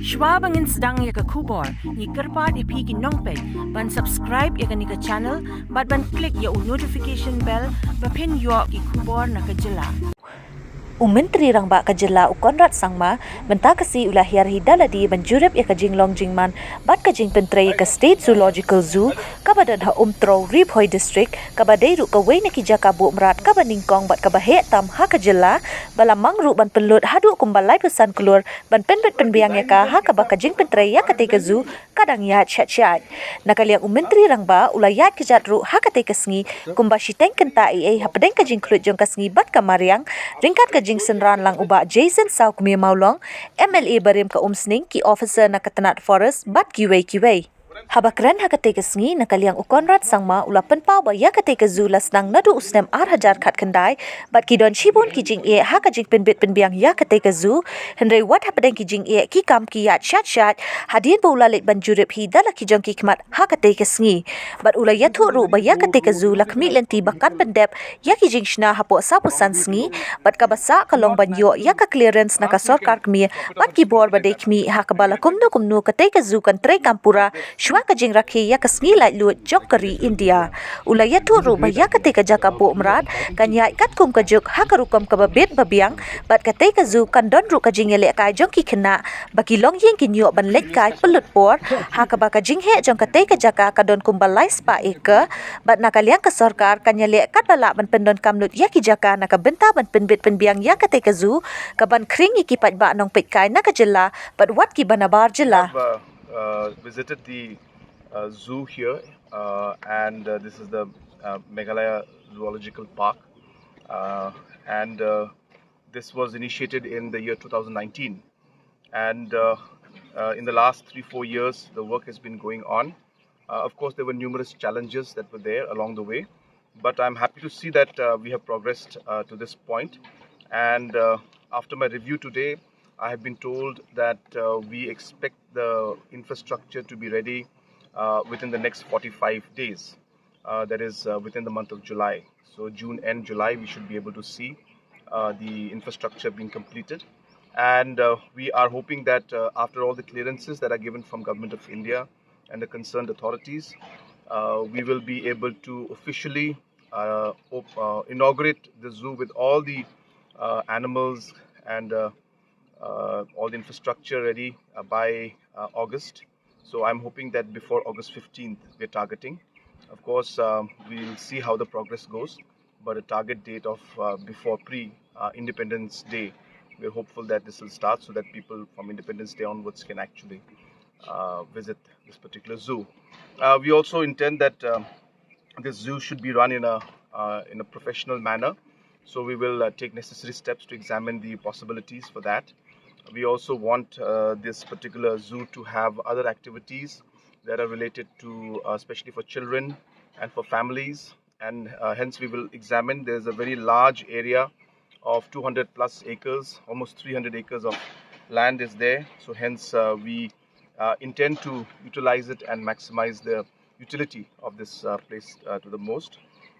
Shwa bangin sedang ya ke kubor, ni kerpat ipi ki Nongpoh, ban subscribe ya ke ni ke channel, ban klik ya notification bell, bapin yo ki kubor na ke jylla. Myntri Rangbah ka jylla Conrad Sangma benta kasi ulah hiar dalade ban jurip Iaka jinglong jingman bat ka Jingpyntrei ka State Zoological Zoo kaba dan Umtrew Ri-Bhoi District kaba deiru kawei naki jaka mrad kaba nyngkong bat kaba tam haka jylla bala mang ban penlut hadu kumbalai pesan keluar ban Pyndep Iyaka haka ba ka Jingpyntrei Iaka Zoo kadang Iaid Shaid Shaid nakaliang Myntri Rangbah ulah Iaid kejat ru haka sngi kumba shiteng kenta hapadeng ka jingklut jong ka sngi bat ka mariang ringkat ka Jingman lang uba Jason Sau kami maulong MLA barim ka umsning ki officer na katanat forest bat kawei. Habakran hakate sngi nakaliang Conrad Sangma ulapan pau ba Iaka zoo lasnang nadu usnem 8,000 khat kendai bat ki don shibun ki jing haka Jingpynbit penbiang Iaka zoo hendrai wat hapadeng ki jing ki kam ki Iaid Shaid Shaid hadin ba ulalit ban jurip dala ki jong ki khmat haka sngi bat ulai yathu ru ba Iaka zoo lakmi lenti bakan pendep yaki jing shna hapo sapusan sngi bat kabasa kalong ban yo Iaka clearance na ka sarkar kmi bat ki bor ba dekmi haka bala kumnu kate zoo kan trei kampura Shwa ka jing rakhi Iaka sngi lai lut jokari India. Ulaya turu ba Iaka jaka mrad kan Iaid kat kum ka juk haka rukom ka babit babiang bat ka zoo kan don ru ka jing ele kai jong ki khna baki long yeng ki nyo ban leit kai pelut por haka ba ka jing he jong ka jaka ka don kum balai spa eka bat nakaliang ka sarkar kan ele kat bala ban pendon kamlut yaki jaka na ka benta ban penbit penbiang Iaka zoo ka ban kring iki pat ba nong pet kai na ka jylla bat wat ki banabar jylla. Visited the zoo here and this is the Meghalaya Zoological Park and this was initiated in the year 2019 and in the last 3-4 years the work has been going on. Of course there were numerous challenges that were there along the way, but I'm happy to see that we have progressed to this point, and after my review today I have been told that we expect the infrastructure to be ready within the next 45 days. That is within the month of July. So June and July we should be able to see the infrastructure being completed. And we are hoping that after all the clearances that are given from Government of India and the concerned authorities, we will be able to officially inaugurate the zoo with all the animals and all the infrastructure ready by August. So I'm hoping that before August 15th we're targeting. Of course we'll see how the progress goes, but a target date of before Independence Day, we're hopeful that this will start so that people from Independence Day onwards can actually visit this particular zoo. We also intend that this zoo should be run in a professional manner. So we will take necessary steps to examine the possibilities for that. We also want this particular zoo to have other activities that are related to, especially for children and for families, and hence we will examine. There's a very large area of 200 plus acres, almost 300 acres of land is there. So hence we intend to utilize it and maximize the utility of this place to the most.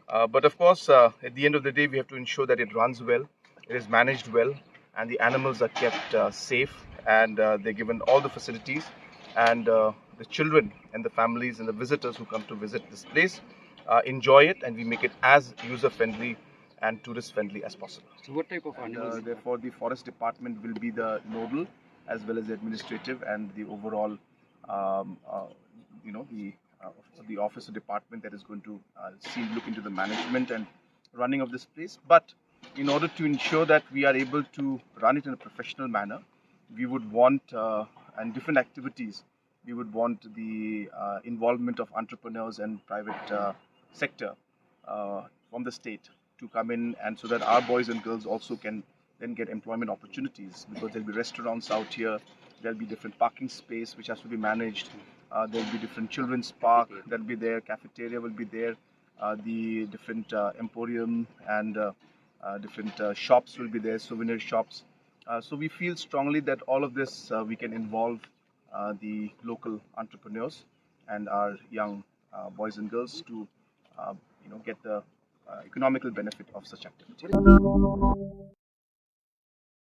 But of course, at the end of the day, we have to ensure that it runs well, it is managed well, and the animals are kept safe, and they're given all the facilities, and the children and the families and the visitors who come to visit this place enjoy it, and we make it as user-friendly and tourist-friendly as possible. So what type of animals? Therefore, the forest department will be the nodal as well as the administrative and the overall, the officer department that is going to look into the management and running of this place. But in order to ensure that we are able to run it in a professional manner, we would want, and different activities, we would want the involvement of entrepreneurs and private sector from the state to come in, and so that our boys and girls also can then get employment opportunities, because there'll be restaurants out here, there'll be different parking space which has to be managed, there'll be different children's park that'll be there, cafeteria will be there, the different emporium and different shops will be there, souvenir shops. So we feel strongly that all of this we can involve the local entrepreneurs and our young boys and girls to get the economical benefit of such activity.